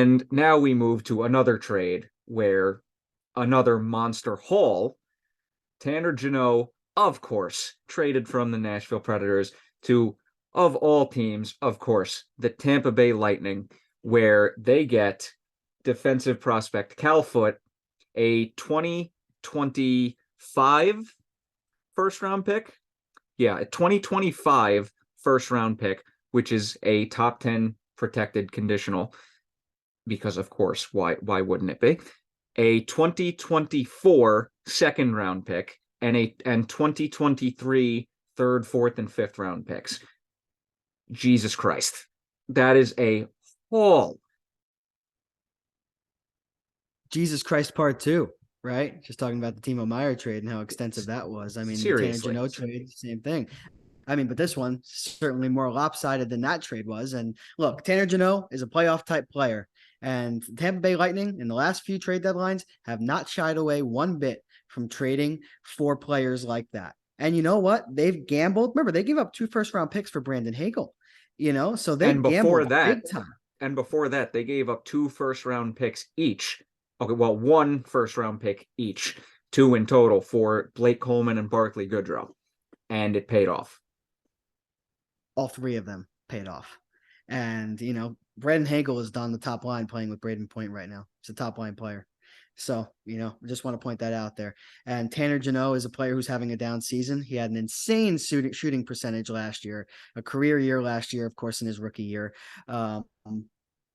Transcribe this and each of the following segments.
And now we move to another trade where another monster haul, Tanner Jeannot, of course, traded from the Nashville Predators to, of all teams, of course, the Tampa Bay Lightning, where they get defensive prospect Cal Foote, a 2025 first round pick. Yeah, a 2025 first round pick, which is a top 10 protected conditional, because of course, why wouldn't it be? A 2024 second round pick and 2023 third, fourth, and fifth round picks. Jesus Christ. That is a haul. Jesus Christ part two, right? Just talking about the Timo Meier trade and how extensive that was. I mean, Seriously. the Tanner Jeannot trade, same thing. I mean, but this one certainly more lopsided than that trade was. And look, Tanner Jeannot is a playoff type player. And Tampa Bay Lightning in the last few trade deadlines have not shied away one bit from trading for players like that. And you know what? They've gambled. Remember, they gave up 2 first-round picks for Brandon Hagel, so they've gambled big time. And before that, they gave up 2 first-round picks each. Okay, well, 1 first-round pick each, 2 in total for Blake Coleman and Barclay Goodrow. And it paid off. All 3 of them paid off. And, Brandon Hagel is on the top line playing with Braden Point right now. He's a top line player. So, I just want to point that out there. And Tanner Jeannot is a player who's having a down season. He had an insane shooting percentage last year, a career year last year, of course, in his rookie year. And,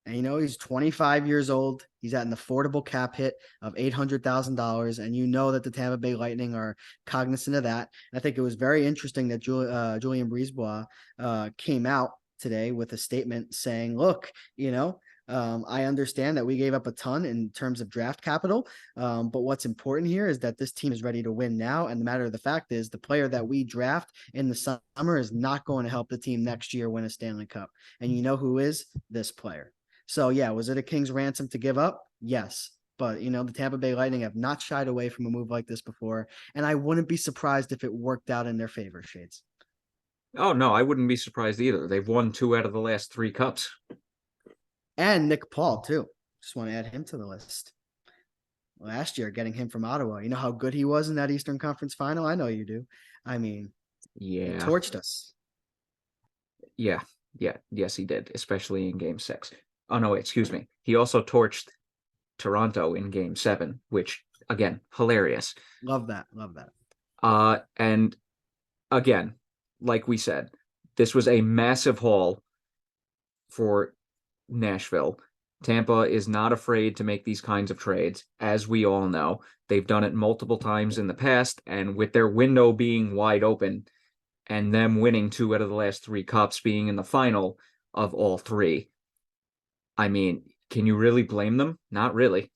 he's 25 years old. He's at an affordable cap hit of $800,000. And that the Tampa Bay Lightning are cognizant of that. And I think it was very interesting that Julien Brisebois came out today with a statement saying, look, I understand that we gave up a ton in terms of draft capital, but what's important here is that this team is ready to win now. And the matter of the fact is the player that we draft in the summer is not going to help the team next year win a Stanley Cup. And you know who is? This player. So, yeah, was it a king's ransom to give up? Yes. But, the Tampa Bay Lightning have not shied away from a move like this before. And I wouldn't be surprised if it worked out in their favor, Shades. Oh, no, I wouldn't be surprised either. They've won 2 out of the last 3 cups. And Nick Paul, too. Just want to add him to the list. Last year, getting him from Ottawa. You know how good he was in that Eastern Conference final? I know you do. I mean, yeah, he torched us. Yeah. Yes, he did, especially in Game 6. Oh, no, wait, excuse me. He also torched Toronto in Game 7, which, again, hilarious. Love that. And, again, like we said, this was a massive haul for Nashville. Tampa is not afraid to make these kinds of trades, as we all know. They've done it multiple times in the past, and with their window being wide open and them winning 2 out of the last 3 cups, being in the final of all 3, I mean, can you really blame them? Not really.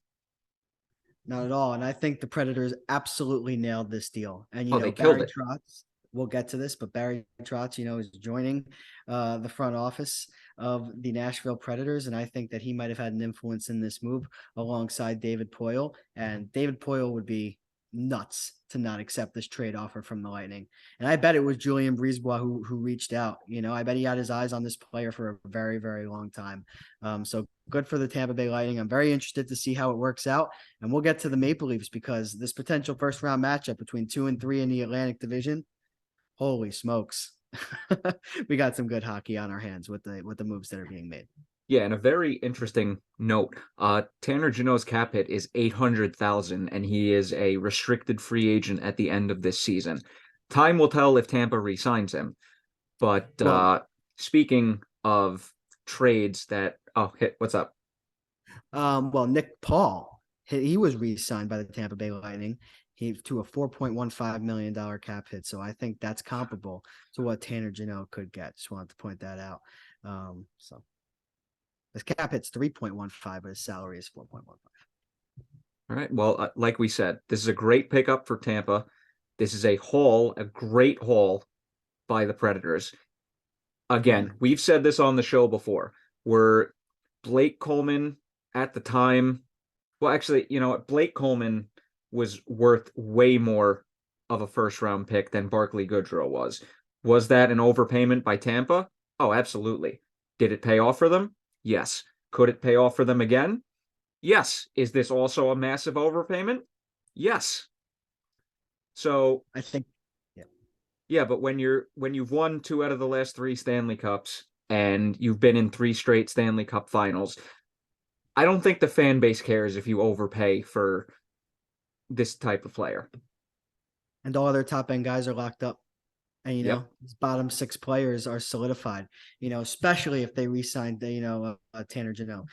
Not at all. And I think the Predators absolutely nailed this deal. And, they killed Barry it. Trotz, we'll get to this, but Barry Trotz, is joining the front office of the Nashville Predators. And I think that he might have had an influence in this move alongside David Poile. And David Poile would be nuts to not accept this trade offer from the Lightning. And I bet it was Julien Brisebois who reached out. I bet he had his eyes on this player for a very, very long time. So good for the Tampa Bay Lightning. I'm very interested to see how it works out. And we'll get to the Maple Leafs because this potential first round matchup between 2 and 3 in the Atlantic Division, holy smokes. We got some good hockey on our hands with the moves that are being made. Yeah, and a very interesting note, Tanner Jeannot's cap hit is $800,000, and he is a restricted free agent at the end of this season. Time will tell if Tampa re-signs him. But speaking of trades that... Oh, what's up? Well, Nick Paul, he was re-signed by the Tampa Bay Lightning to a $4.15 million cap hit. So I think that's comparable to what Tanner Jeannot could get. Just wanted to point that out. So his cap hit's 3.15, but his salary is 4.15. All right. Well, like we said, this is a great pickup for Tampa. This is a great haul by the Predators. Again, we've said this on the show before, where Blake Coleman at the time, well, actually, Blake Coleman was worth way more of a first-round pick than Barclay Goodrow was. Was that an overpayment by Tampa? Oh, absolutely. Did it pay off for them? Yes. Could it pay off for them again? Yes. Is this also a massive overpayment? Yes. So I think, yeah. yeah, but when you've won two out of the last three Stanley Cups and you've been in three straight Stanley Cup finals, I don't think the fan base cares if you overpay for this type of player. And all other top end guys are locked up. And, Yep. these bottom six players are solidified, especially if they re-signed, Tanner Jeannot.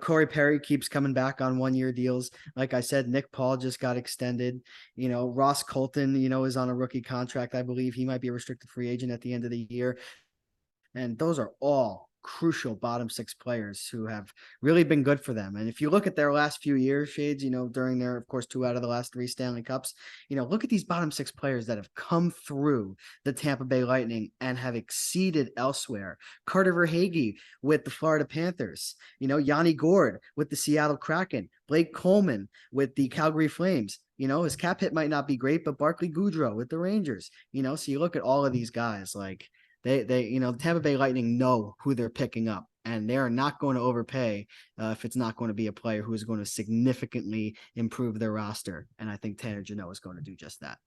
Corey Perry keeps coming back on 1-year deals. Like I said, Nick Paul just got extended. Ross Colton, is on a rookie contract. I believe he might be a restricted free agent at the end of the year. And those are all crucial bottom six players who have really been good for them. And if you look at their last few years, Shades, during their, of course, 2 out of the last 3 Stanley Cups, look at these bottom six players that have come through the Tampa Bay Lightning and have exceeded elsewhere. Carter Verhaeghe with the Florida Panthers, Yanni Gourde with the Seattle Kraken, Blake Coleman with the Calgary Flames. His cap hit might not be great, but Barclay Goodrow with the Rangers, so you look at all of these guys, like, they the Tampa Bay Lightning know who they're picking up, and they are not going to overpay if it's not going to be a player who is going to significantly improve their roster. And I think Tanner Jeannot is going to do just that.